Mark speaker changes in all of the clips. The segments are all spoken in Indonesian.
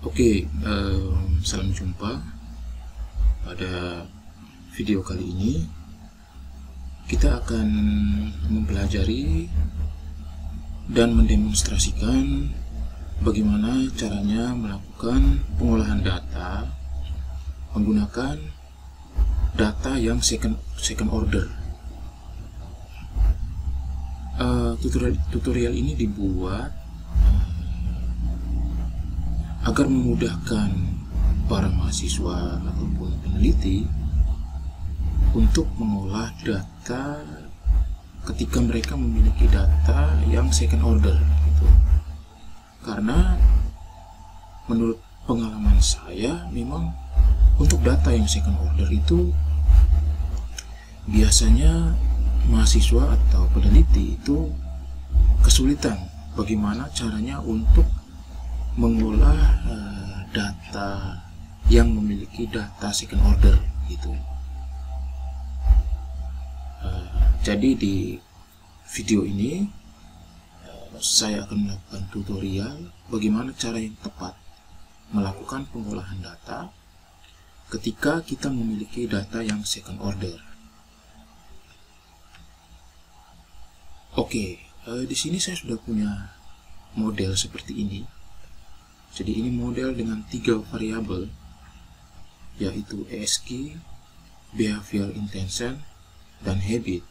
Speaker 1: Oke, salam jumpa. Pada video kali ini kita akan mempelajari dan mendemonstrasikan bagaimana caranya melakukan pengolahan data menggunakan data yang second order. Tutorial ini dibuat agar memudahkan para mahasiswa ataupun peneliti untuk mengolah data ketika mereka memiliki data yang second order gitu. Karena menurut pengalaman saya memang untuk data yang second order itu biasanya mahasiswa atau peneliti itu kesulitan bagaimana caranya untuk mengolah data yang memiliki data second order gitu. Jadi di video ini saya akan melakukan tutorial bagaimana cara yang tepat melakukan pengolahan data ketika kita memiliki data yang second order. Oke, di sini saya sudah punya model seperti ini. Jadi ini model dengan 3 variabel, yaitu ASCII, Behavioral Intention, dan Habit.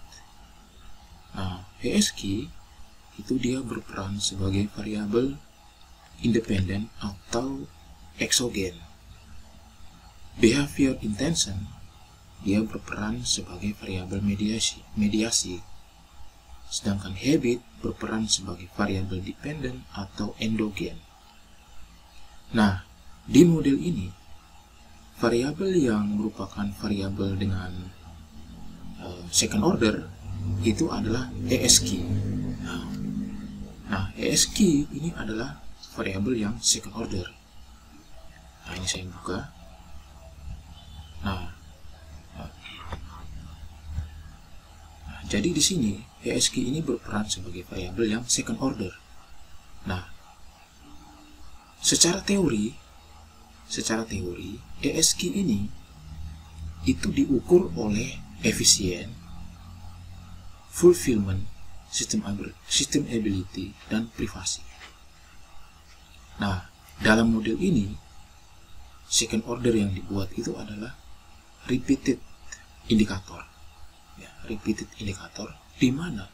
Speaker 1: Nah, ASCII itu dia berperan sebagai variabel independen atau eksogen. Behavioral Intention dia berperan sebagai variabel mediasi. Sedangkan Habit berperan sebagai variabel dependen atau endogen. Nah, di model ini, variabel yang merupakan variabel dengan second order itu adalah ASCII. Nah, ASCII ini adalah variabel yang second order. Nah, ini saya buka. Nah, jadi di sini ASCII ini berperan sebagai variabel yang second order. Nah, Secara teori ASCII ini itu diukur oleh efisien, fulfillment, system ability, dan privasi. Nah, dalam model ini second order yang dibuat itu adalah repeated indikator. Ya, repeated indikator di mana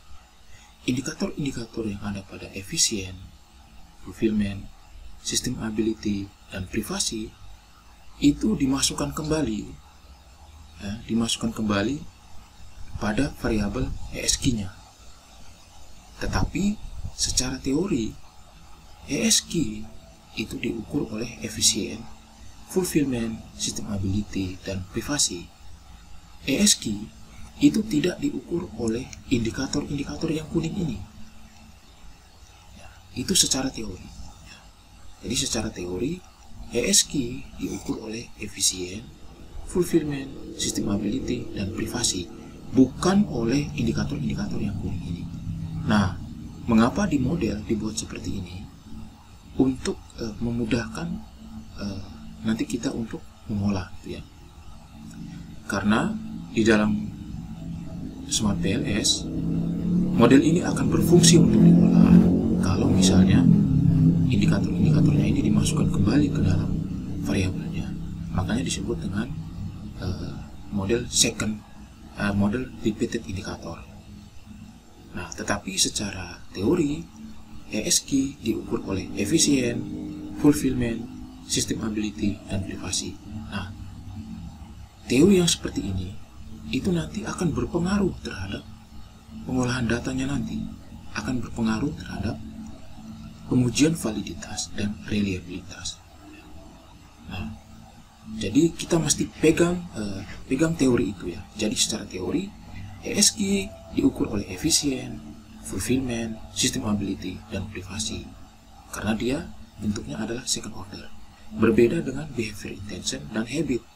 Speaker 1: indikator-indikator yang ada pada efisien, fulfillment, sistem ability, dan privasi itu dimasukkan kembali pada variabel ASCII-nya. Tetapi secara teori ASCII itu diukur oleh efisien, fulfillment, sistem ability, dan privasi. ASCII itu tidak diukur oleh indikator-indikator yang kuning ini. Itu secara teori. Jadi secara teori ASCII diukur oleh efisien, fulfillment, system ability, dan privasi, bukan oleh indikator-indikator yang kuning ini. Nah, mengapa di model dibuat seperti ini? Untuk memudahkan nanti kita untuk mengolah gitu ya. Karena di dalam Smart PLS model ini akan berfungsi untuk diolah kalau misalnya indikator-indikatornya ini dimasukkan kembali ke dalam variabelnya. Makanya disebut dengan model repeated indikator. Nah, tetapi secara teori ASCII diukur oleh efisien, fulfillment, system ability, dan privasi. Nah, teori yang seperti ini itu nanti akan berpengaruh terhadap pengolahan datanya, nanti akan berpengaruh terhadap pengujian validitas dan reliabilitas. Nah, jadi kita mesti pegang teori itu ya. Jadi secara teori ASCII diukur oleh efisien, fulfillment, system ability, dan privasi. Karena dia bentuknya adalah second order. Berbeda dengan behavior intention dan habit.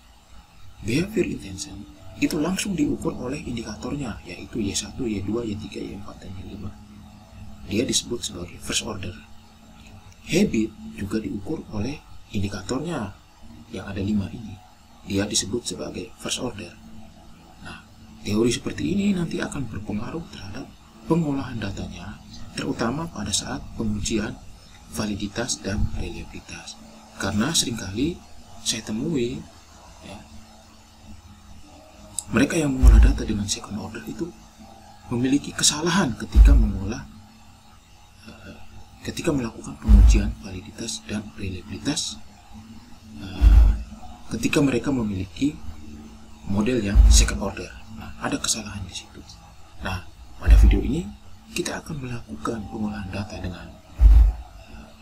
Speaker 1: Behavior intention itu langsung diukur oleh indikatornya, yaitu Y1, Y2, Y3, Y4, dan Y5. Dia disebut sebagai first order. Habit juga diukur oleh indikatornya yang ada 5 ini, dia disebut sebagai first order. Nah, teori seperti ini nanti akan berpengaruh terhadap pengolahan datanya, terutama pada saat pengujian validitas dan reliabilitas. Karena seringkali saya temui ya, mereka yang mengolah data dengan second order itu memiliki kesalahan ketika melakukan pengujian validitas dan reliabilitas, ketika mereka memiliki model yang second order. Nah, ada kesalahan di situ. Nah, pada video ini kita akan melakukan pengolahan data dengan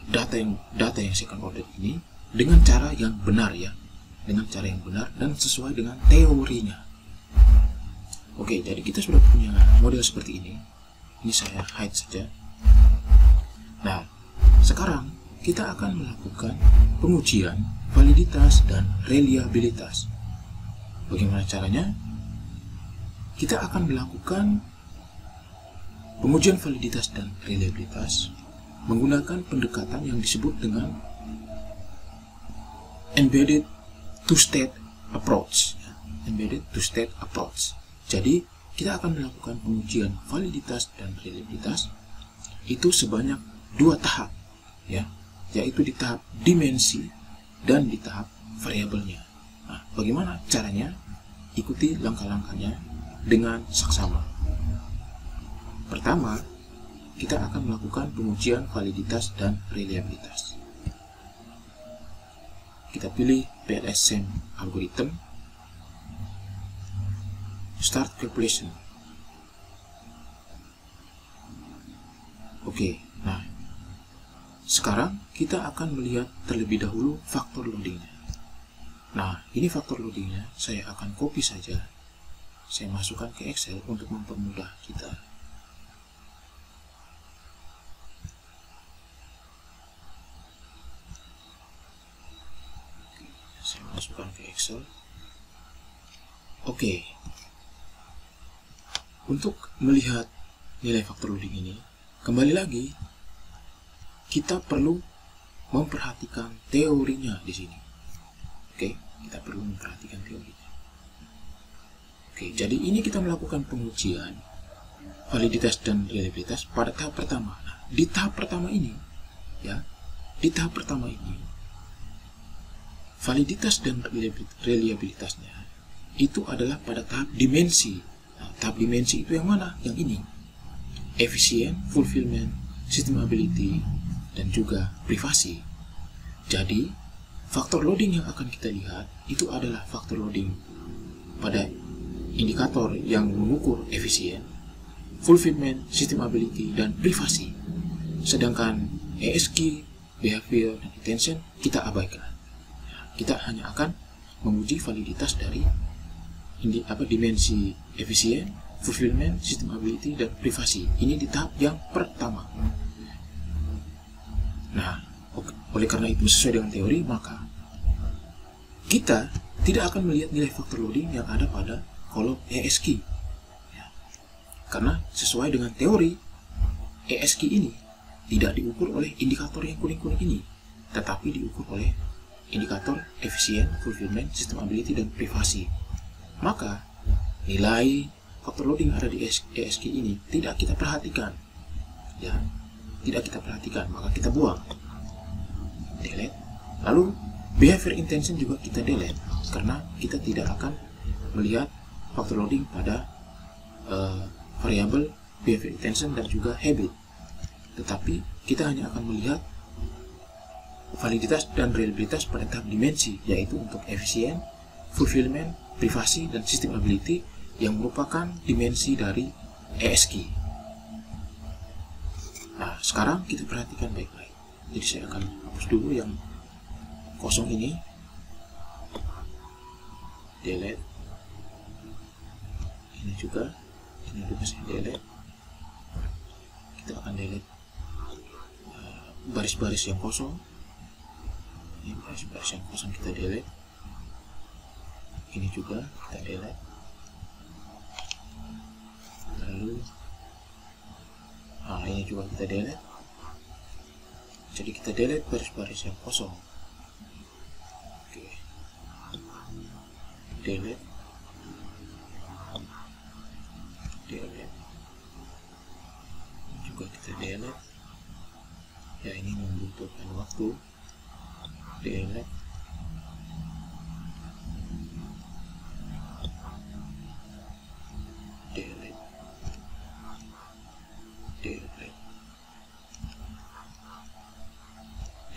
Speaker 1: data yang second order ini dengan cara yang benar ya, dengan cara yang benar dan sesuai dengan teorinya. Oke, jadi kita sudah punya model seperti ini. Ini saya hide saja. Nah, sekarang kita akan melakukan pengujian validitas dan reliabilitas. Bagaimana caranya? Kita akan melakukan pengujian validitas dan reliabilitas menggunakan pendekatan yang disebut dengan embedded two-state approach. Embedded two-state approach. Jadi, kita akan melakukan pengujian validitas dan reliabilitas itu sebanyak 2 tahap, ya, yaitu di tahap dimensi dan di tahap variabelnya. Nah, bagaimana caranya? Ikuti langkah-langkahnya dengan saksama. Pertama, kita akan melakukan pengujian validitas dan reliabilitas. Kita pilih PLS-SEM algorithm, start calculation. Oke, nah sekarang kita akan melihat terlebih dahulu faktor loadingnya. Nah, ini faktor loadingnya saya akan copy saja, saya masukkan ke Excel untuk mempermudah kita. Saya masukkan ke Excel. Oke. Untuk melihat nilai faktor loading ini, kembali lagi kita perlu memperhatikan teorinya di sini. Oke, kita perlu memperhatikan teorinya. Oke, jadi ini kita melakukan pengujian validitas dan reliabilitas pada tahap pertama. Nah, di tahap pertama ini, ya, di tahap pertama ini, validitas dan reliabilitasnya itu adalah pada tahap dimensi. Nah, tahap dimensi itu yang mana? Yang ini. Efisien, fulfillment, systemability, dan juga privasi. Jadi, faktor loading yang akan kita lihat itu adalah faktor loading pada indikator yang mengukur efisien, fulfillment, systemability, dan privasi. Sedangkan ESG, behavior, dan intention kita abaikan. Kita hanya akan menguji validitas dari dimensi efisien, fulfillment, systemability, dan privasi. Ini di tahap yang pertama. Nah, oleh karena itu sesuai dengan teori, maka kita tidak akan melihat nilai faktor loading yang ada pada kolom ESG. Ya. Karena sesuai dengan teori, ESG ini tidak diukur oleh indikator yang kuning-kuning ini, tetapi diukur oleh indikator efisien, fulfillment, systemability, dan privasi. Maka nilai faktor loading ada di ESG ini tidak kita perhatikan, ya, tidak kita perhatikan, maka kita buang, delete. Lalu behavior intention juga kita delete karena kita tidak akan melihat faktor loading pada variabel behavior intention dan juga habit, tetapi kita hanya akan melihat validitas dan reliabilitas pada tahap dimensi, yaitu untuk efisien, fulfillment, privasi, dan systemability yang merupakan dimensi dari ESG. Nah, sekarang kita perhatikan baik-baik. Jadi saya akan hapus dulu yang kosong ini, delete, ini juga saya delete. Kita akan delete baris-baris yang kosong. Ini baris-baris yang kosong kita delete. Ini juga kita delete. Lalu ini juga kita delete. Jadi kita delete baris-baris yang kosong. Oke. Delete. Juga kita delete. Ya, ini membutuhkan waktu. Delete.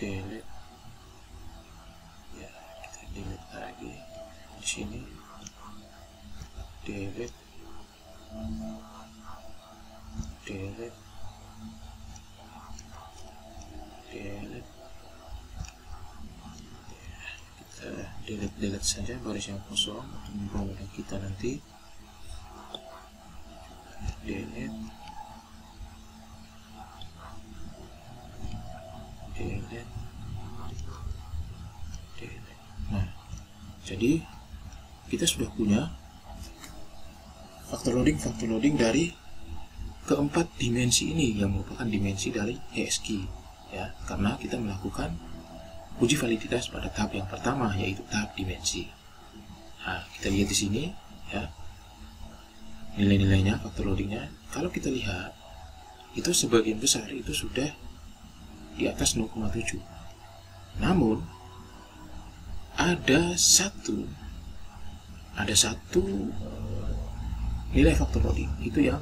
Speaker 1: Delete. Ya, kita delete lagi di sini. Delete. Delete. Kita delete saja baris yang kosong untuk mempermudah kita nanti. Delete. Nah, jadi kita sudah punya faktor loading dari keempat dimensi ini yang merupakan dimensi dari ESG, ya, karena kita melakukan uji validitas pada tahap yang pertama, yaitu tahap dimensi. Nah, kita lihat di sini, ya, nilai-nilainya, faktor loadingnya. Kalau kita lihat, itu sebagian besar itu sudah di atas 0,7. Namun ada satu nilai faktor loading itu yang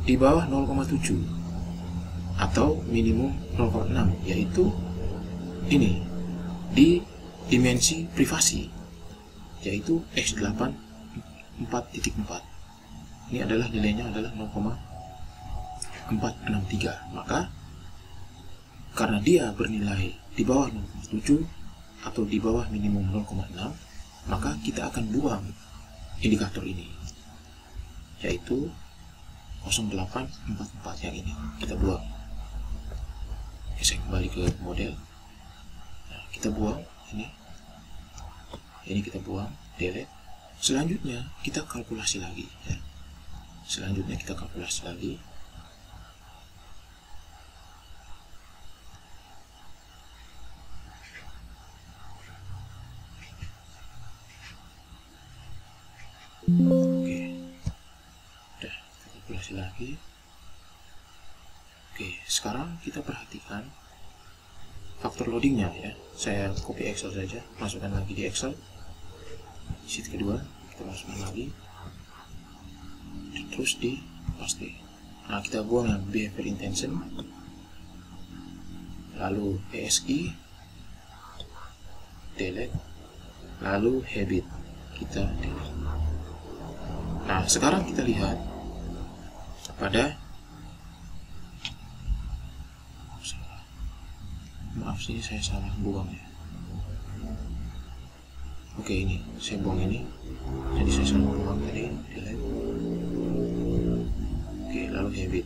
Speaker 1: di bawah 0,7 atau minimum 0,6, yaitu ini di dimensi privasi, yaitu X8 4.4. Ini adalah nilainya adalah 0,463. Maka karena dia bernilai di bawah 0,7 atau di bawah minimum 0,6, maka kita akan buang indikator ini, yaitu 0844 yang ini kita buang. Oke, saya kembali ke model. Nah, kita buang ini kita buang, delete. Selanjutnya kita kalkulasi lagi, ya. Oke, udah kalkulasi lagi. Oke, sekarang kita perhatikan faktor loadingnya, ya. Saya copy Excel saja, masukkan lagi di Excel. Sheet kedua kita masukkan lagi, terus di paste. Nah, kita buang yang behavior intention, lalu ESG, delete, lalu habit kita delete. Nah, sekarang kita lihat pada, maaf sih saya salah buang, ya. Oke, ini saya buang ini, jadi saya salah buang tadi, delete. Oke, lalu habit.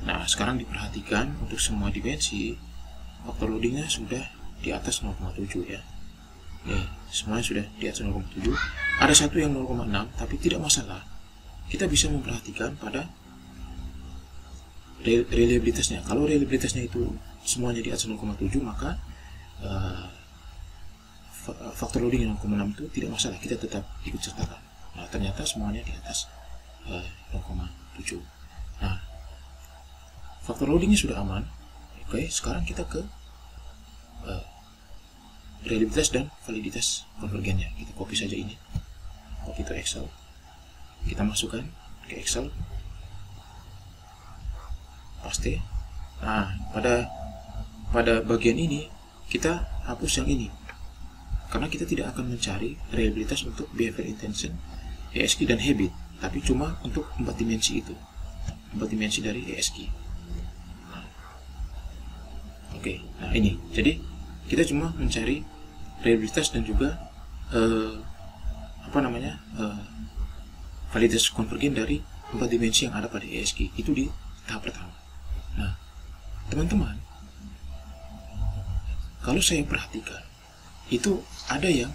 Speaker 1: Nah, sekarang diperhatikan untuk semua dimensi faktor loadingnya sudah di atas 0,7, ya. Nih, semuanya sudah di atas 0,7. Ada satu yang 0,6, tapi tidak masalah. Kita bisa memperhatikan pada reliabilitasnya. Kalau reliabilitasnya itu semuanya di atas 0,7, maka faktor loading 0,6 itu tidak masalah, kita tetap ikut sertakan. Nah, ternyata semuanya di atas 0,7. Nah, faktor loadingnya sudah aman. Oke, sekarang kita ke reliabilitas dan validitas konvergennya. Kita copy saja ini, copy ke Excel, kita masukkan ke Excel, paste. Nah, pada bagian ini kita hapus yang ini, karena kita tidak akan mencari reliabilitas untuk behavior intention, ESG dan habit, tapi cuma untuk 4 dimensi itu, 4 dimensi dari ESG. Oke, nah ini, jadi kita cuma mencari reliabilitas dan juga validitas konvergen dari 4 dimensi yang ada pada ESG itu di tahap pertama. Nah, teman-teman, kalau saya perhatikan itu ada yang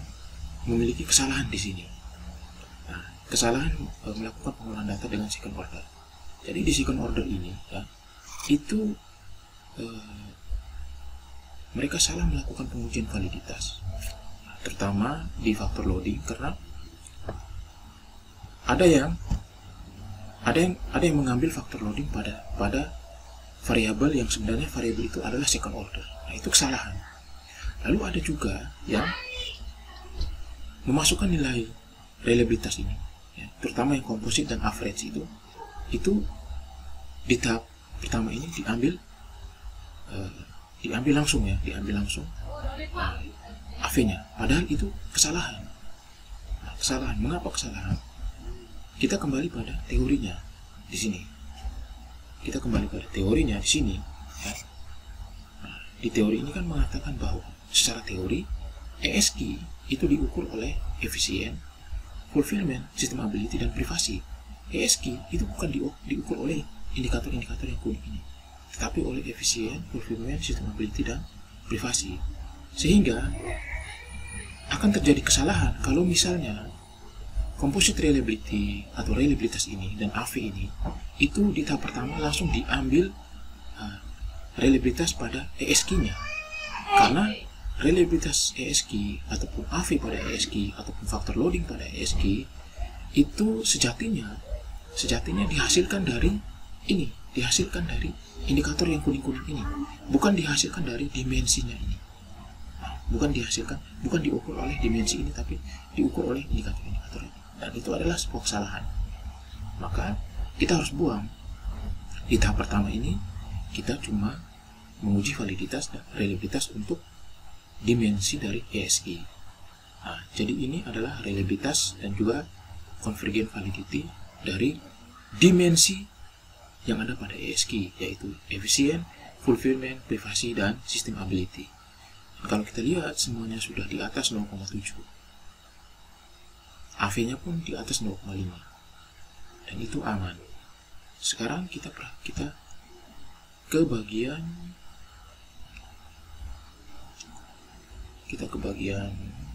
Speaker 1: memiliki kesalahan di sini. Nah, kesalahan melakukan pengolahan data dengan second order. Jadi di second order ini, ya, itu mereka salah melakukan pengujian validitas, terutama di faktor loading, karena ada yang mengambil faktor loading pada variabel yang sebenarnya variabel itu adalah second order. Nah, itu kesalahan. Lalu ada juga yang memasukkan nilai reliabilitas ini, ya, terutama yang komposit dan average itu di tahap pertama ini diambil langsung AV-nya, padahal itu kesalahan. Nah, kesalahan. Mengapa kesalahan? Kita kembali pada teorinya di sini. Ya. Nah, di teori ini kan mengatakan bahwa secara teori ESG itu diukur oleh efisien, fulfillment, systemability, dan privasi. ESG itu bukan diukur oleh indikator-indikator yang kuning ini, tetapi oleh efisien, fulfillment, systemability, dan privasi. Sehingga akan terjadi kesalahan kalau misalnya composite reliability atau reliabilitas ini dan AV ini itu di tahap pertama langsung diambil reliabilitas pada ESG-nya, karena reliabilitas ESG ataupun AV pada ESG ataupun faktor loading pada ESG itu sejatinya dihasilkan dari indikator yang kuning-kuning ini, bukan dihasilkan dari dimensinya ini. Bukan diukur oleh dimensi ini, tapi diukur oleh indikator-indikator ini. Dan itu adalah sebuah kesalahan. Maka kita harus buang. Di tahap pertama ini kita cuma menguji validitas dan reliabilitas untuk dimensi dari ESG. Nah, jadi ini adalah reliabilitas dan juga convergent validity dari dimensi yang ada pada ESG, yaitu efisien, fulfillment, privasi, dan systemability. Dan kalau kita lihat semuanya sudah di atas 0,7, AV-nya pun di atas 0,5, dan itu aman. Sekarang kita ke bagian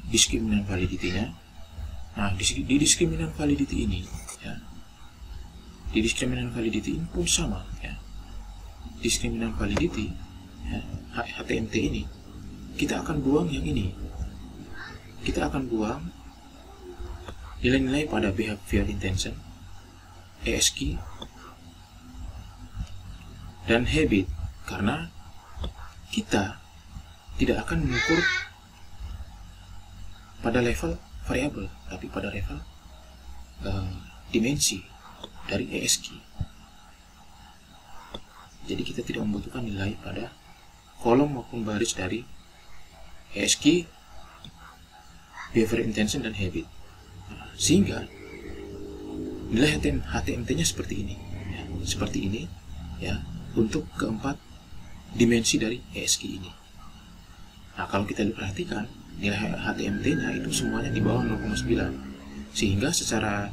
Speaker 1: discriminant validity-nya. Nah, di discriminant validity ini, ya, di discriminant validity ini pun sama, ya. Discriminant validity, ya, HTMT ini, kita akan buang yang ini. Kita akan buang nilai-nilai pada behavior intention, ESG, dan habit, karena kita tidak akan mengukur pada level variabel, tapi pada level dimensi dari ESG. Jadi kita tidak membutuhkan nilai pada kolom maupun baris dari ESG, behavior intention, dan habit. Sehingga nilai HTMT-nya seperti ini, ya, ya, untuk keempat dimensi dari ESG ini. Nah, kalau kita perhatikan nilai HTMT-nya itu semuanya di bawah 0,9, sehingga secara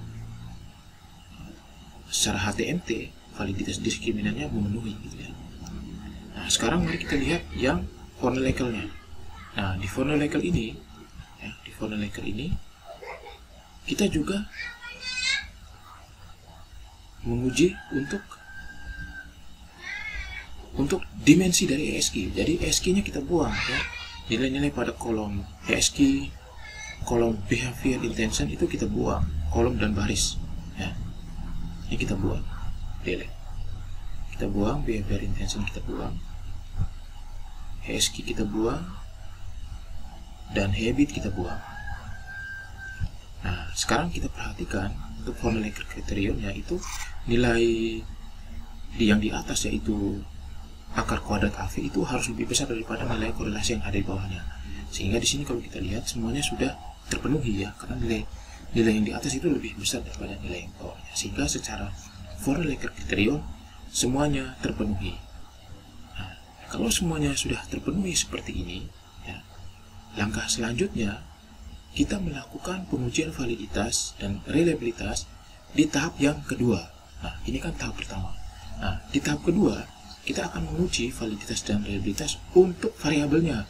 Speaker 1: HTMT validitas diskriminannya memenuhi, gitu ya. Nah, sekarang mari kita lihat yang Vornel-Haeckel-nya. Nah, di Vornel-Haeckel ini, ya, kita juga menguji untuk dimensi dari ESG. Jadi ESG-nya kita buang, ya. Nilai-nilai pada kolom ESG, kolom behavior intention itu kita buang, kolom dan baris, ya. Ini kita buang, delete. Kita buang behavior intention, kita buang ESG, kita buang, dan habit kita buang. Nah, sekarang kita perhatikan untuk Vornel-Haeckel kriterionnya itu nilai yang di atas, yaitu akar kuadrat AV, itu harus lebih besar daripada nilai korelasi yang ada di bawahnya. Sehingga di sini kalau kita lihat semuanya sudah terpenuhi, ya, karena nilai yang di atas itu lebih besar daripada nilai yang bawahnya. Sehingga secara Vornel-Haeckel kriterion semuanya terpenuhi. Nah, kalau semuanya sudah terpenuhi seperti ini, ya, langkah selanjutnya kita melakukan pengujian validitas dan reliabilitas di tahap yang kedua. Nah, ini kan tahap pertama. Nah, di tahap kedua kita akan menguji validitas dan reliabilitas untuk variabelnya.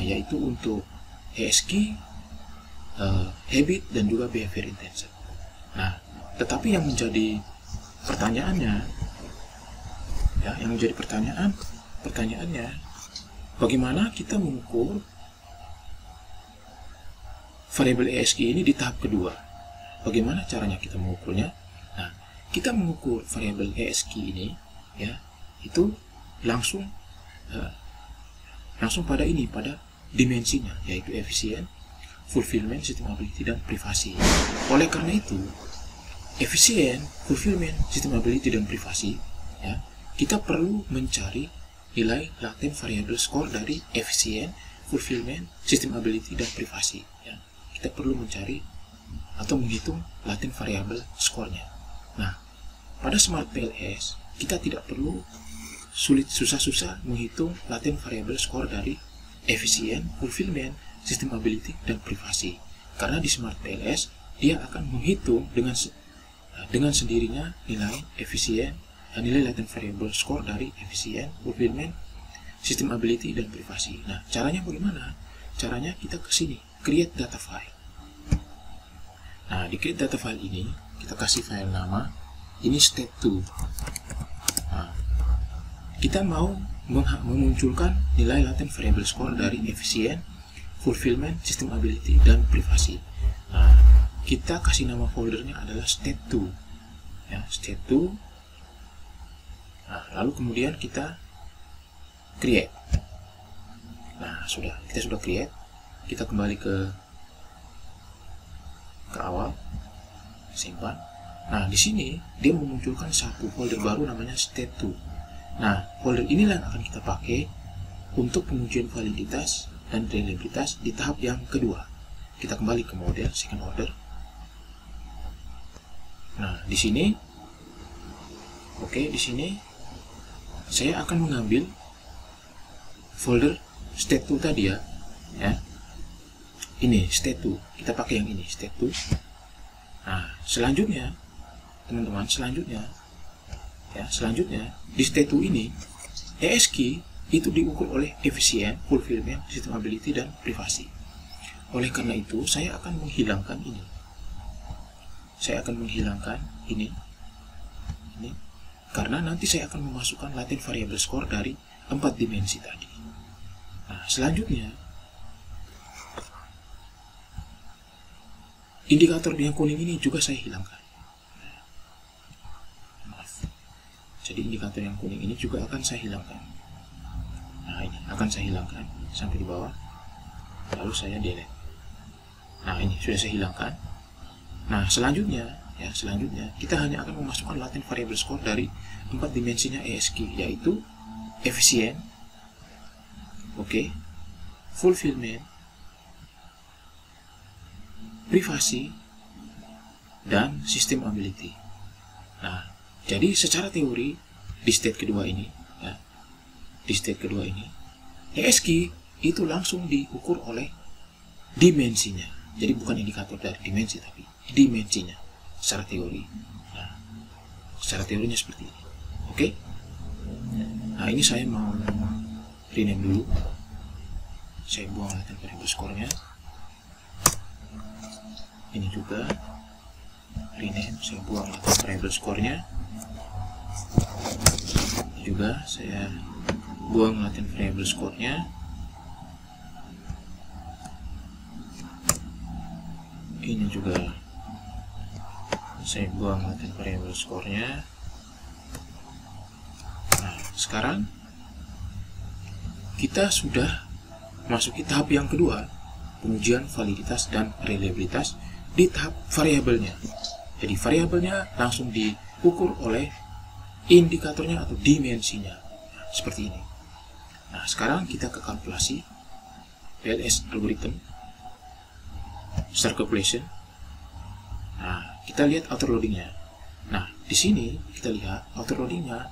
Speaker 1: Yaitu untuk ESG, habit, dan juga behavior intention. Nah, tetapi yang menjadi pertanyaannya, ya, pertanyaannya bagaimana kita mengukur variabel ESG ini di tahap kedua. Bagaimana caranya kita mengukurnya? Nah, kita mengukur variabel ESG ini, ya, itu langsung pada dimensinya, yaitu efisien, fulfillment, systemability, dan privasi. Oleh karena itu, efisien, fulfillment, systemability, dan privasi, ya, kita perlu mencari nilai latent variable score dari efisien, fulfillment, systemability, dan privasi. Ya. Kita perlu mencari atau menghitung latent variable score-nya. Nah, pada Smart PLS kita tidak perlu susah-susah menghitung latent variable score dari efisien, fulfillment, systemability, dan privasi. Karena di Smart PLS dia akan menghitung dengan sendirinya nilai efisien, nilai latent variable score dari efisien, fulfillment, systemability, dan privasi. Nah, caranya bagaimana? Caranya kita ke sini, create data file. Nah, di create data file ini kita kasih file nama, ini state 2. Nah, kita mau memunculkan nilai latent variable score dari efisien, fulfillment, systemability, dan privasi. Nah, kita kasih nama foldernya adalah state 2. Ya, state 2. Nah, lalu kemudian kita create. Nah, kita sudah create. Kita kembali ke awal, simpan. Nah, di sini dia memunculkan satu folder baru namanya state 2. Nah, folder inilah yang akan kita pakai untuk pengujian validitas dan reliabilitas di tahap yang kedua. Kita kembali ke model second order. Nah, di sini, di sini saya akan mengambil folder state 2 tadi, ya. Ini state 2. Kita pakai yang ini, state 2. Nah, selanjutnya, teman-teman, selanjutnya di state 2 ini ESG itu diukur oleh efisien, fulfillment, systemability, dan privasi. Oleh karena itu, saya akan menghilangkan ini. Saya akan menghilangkan ini. Karena nanti saya akan memasukkan latent variable score dari 4 dimensi tadi. Nah, selanjutnya indikator yang kuning ini juga saya hilangkan. Maaf. Jadi indikator yang kuning ini juga akan saya hilangkan. Nah, ini akan saya hilangkan sampai di bawah. Lalu saya delete. Nah, ini sudah saya hilangkan. Nah, selanjutnya kita hanya akan memasukkan latent variable score dari 4 dimensinya ESG, yaitu efisien, fulfillment, privasi, dan systemability. Nah, jadi secara teori di state kedua ini, ESG itu langsung diukur oleh dimensinya. Jadi bukan indikator dari dimensi, tapi dimensinya secara teori. Nah, secara teorinya seperti ini. Oke? Nah, ini saya mau rename dulu. Saya buang latent variable score-nya. Ini juga rename, saya buang latent variable score-nya. Ini juga saya buang latent variable score-nya. Ini juga saya buang latent variable score-nya. Nah, sekarang kita sudah masuki tahap yang kedua, pengujian validitas dan reliabilitas di tahap variabelnya. Jadi variabelnya langsung diukur oleh indikatornya atau dimensinya, seperti ini. Nah, sekarang kita ke kalkulasi PLS algorithm, start calculation. Nah, kita lihat outer loadingnya. Nah, di sini kita lihat outer loadingnya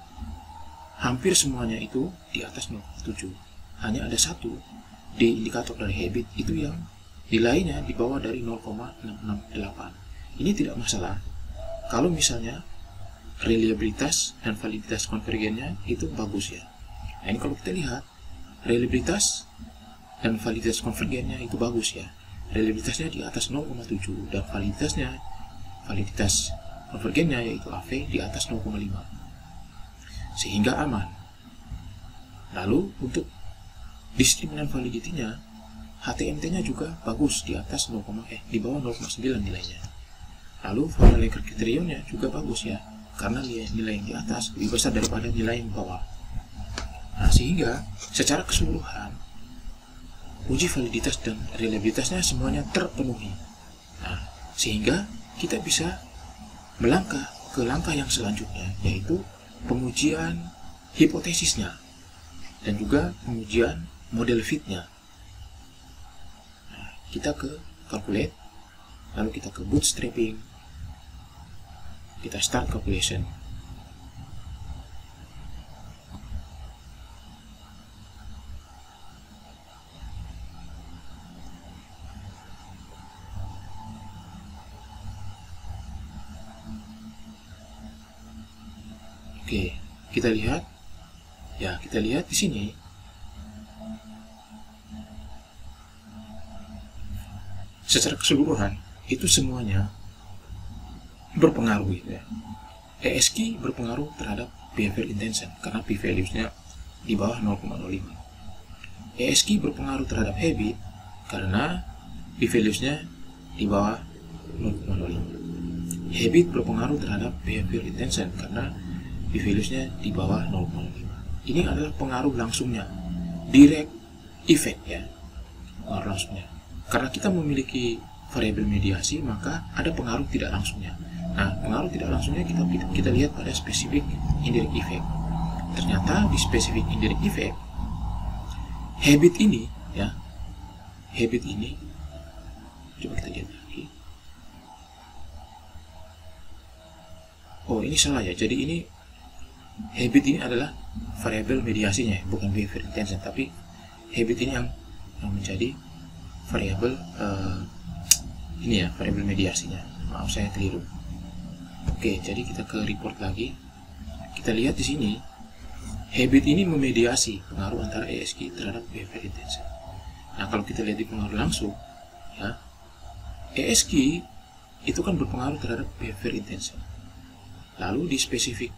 Speaker 1: hampir semuanya itu di atas 0,7. Hanya ada satu di indikator dari habit itu yang nilainya di bawah dari 0,668. Ini tidak masalah kalau misalnya reliabilitas dan validitas konvergennya itu bagus, ya. Nah, ini kalau kita lihat reliabilitas dan validitas konvergennya itu bagus, ya. Reliabilitasnya di atas 0,7 dan validitas konvergennya yaitu AV di atas 0,5, sehingga aman. Lalu untuk diskriminan validity-nya, HTMT-nya juga bagus, di atas di bawah 0,9 nilainya. Lalu formula kriterionnya juga bagus ya, karena nilai yang di atas lebih besar daripada nilai yang bawah. Nah, sehingga secara keseluruhan uji validitas dan reliabilitasnya semuanya terpenuhi. Nah, sehingga kita bisa melangkah ke langkah yang selanjutnya, yaitu pengujian hipotesisnya dan juga pengujian model fitnya. Nah, kita ke calculate, lalu kita ke bootstrapping, kita start calculation. Oke, kita lihat ya, kita lihat di sini secara keseluruhan itu semuanya berpengaruh ya. ESG berpengaruh terhadap behavior intention karena p-values-nya di bawah 0,05. ESG berpengaruh terhadap habit karena p-values-nya di bawah 0,05. Habit berpengaruh terhadap behavior intention karena p-values-nya di bawah 0,5. Ini adalah pengaruh langsungnya, direct effect ya, pengaruh langsungnya. Karena kita memiliki variabel mediasi, maka ada pengaruh tidak langsungnya. Nah, pengaruh tidak langsungnya kita lihat pada specific indirect effect. Ternyata di specific indirect effect, habit ini ya, habit ini, coba kita lihat lagi. Oh, ini salah ya. Jadi ini habit ini adalah variabel mediasinya, bukan behavior intention, tapi habit ini yang menjadi variabel ini ya, variabel mediasinya. Maaf, saya keliru. Oke, jadi kita ke report lagi. Kita lihat di sini habit ini memediasi pengaruh antara ESG terhadap behavior intention. Nah, kalau kita lihat di pengaruh langsung ya, ESG itu kan berpengaruh terhadap behavior intention. Lalu di spesifik,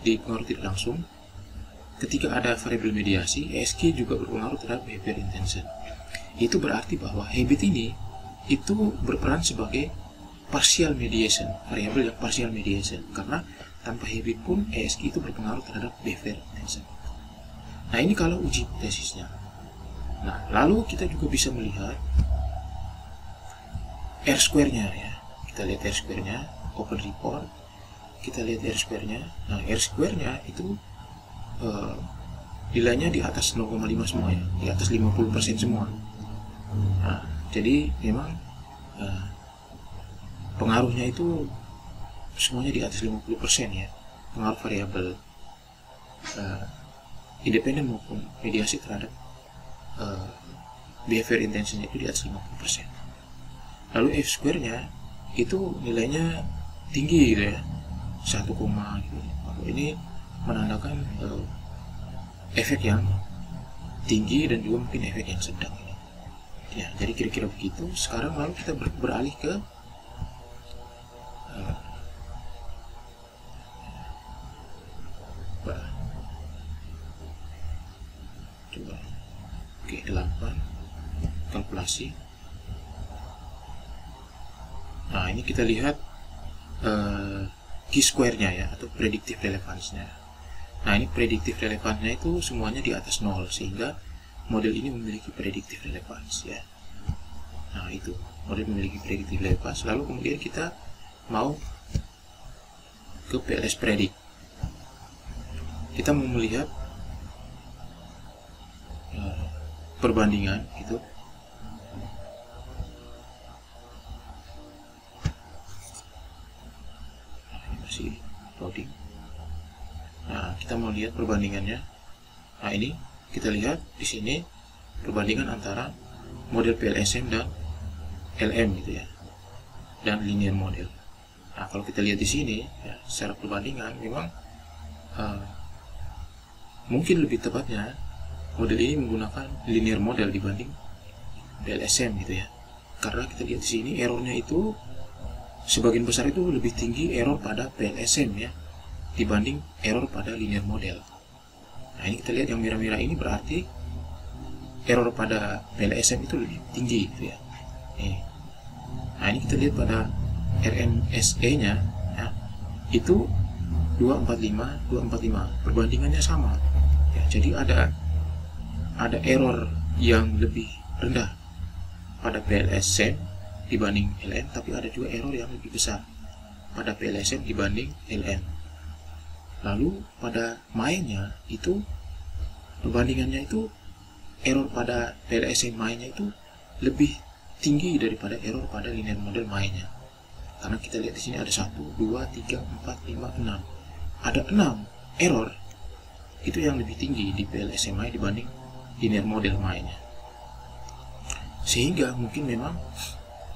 Speaker 1: di pengaruh tidak langsung, ketika ada variabel mediasi, ESG juga berpengaruh terhadap behavior intention. Itu berarti bahwa habit ini itu berperan sebagai partial mediation, variabel yang partial mediation, karena tanpa habit pun ESG itu berpengaruh terhadap behavior intention. Nah, ini kalau uji hipotesisnya. Nah, lalu kita juga bisa melihat R-square-nya ya. Kita lihat R-square-nya, open report. Kita lihat R-square-nya. Nah, R-square-nya itu nilainya di atas 0,5 semua ya, di atas 50% semua. Nah, jadi memang pengaruhnya itu semuanya di atas 50% ya, pengaruh variabel independen maupun mediasi terhadap behavior intention itu di atas 50%. Lalu F-square-nya itu nilainya tinggi gitu ya, 1, gitu. Ini menandakan efek yang tinggi dan juga mungkin efek yang sedang ini. Ya, jadi kira-kira begitu. Sekarang lalu kita beralih ke coba. Oke, 8 kalkulasi. Nah, ini kita lihat Q-square-nya ya, atau predictive relevance-nya. Nah, ini predictive relevance-nya itu semuanya di atas 0, sehingga model ini memiliki predictive relevance ya. Nah, itu model memiliki predictive relevance. Lalu kemudian kita mau ke PLS predict. Kita mau melihat perbandingan gitu. Nah, ini masih loading. Nah, kita mau lihat perbandingannya. Nah, ini kita lihat di sini perbandingan antara model PLSM dan LM gitu ya, dan linear model. Nah, kalau kita lihat di sini ya, secara perbandingan memang mungkin lebih tepatnya model ini menggunakan linear model dibanding PLSM gitu ya, karena kita lihat di sini errornya itu sebagian besar itu lebih tinggi error pada PLSM ya dibanding error pada linear model. Nah, ini kita lihat yang merah-merah ini berarti error pada PLSM itu lebih tinggi gitu ya. Nah ini kita lihat pada RMSE nya ya, itu 245 perbandingannya sama ya, jadi ada error yang lebih rendah pada PLSM dibanding LM, tapi ada juga error yang lebih besar pada PLSM dibanding LM. Lalu pada mainnya itu perbandingannya itu error pada PLSM mainnya itu lebih tinggi daripada error pada linear model mainnya. Karena kita lihat di sini ada 1, 2, 3, 4, 5, 6. Ada 6 error itu yang lebih tinggi di PLSM main dibanding linear model mainnya. Sehingga mungkin memang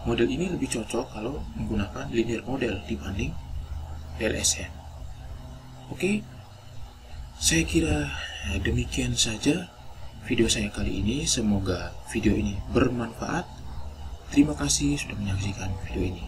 Speaker 1: model ini lebih cocok kalau menggunakan linear model dibanding PLSM. Oke, saya kira demikian saja video saya kali ini. Semoga video ini bermanfaat. Terima kasih sudah menyaksikan video ini.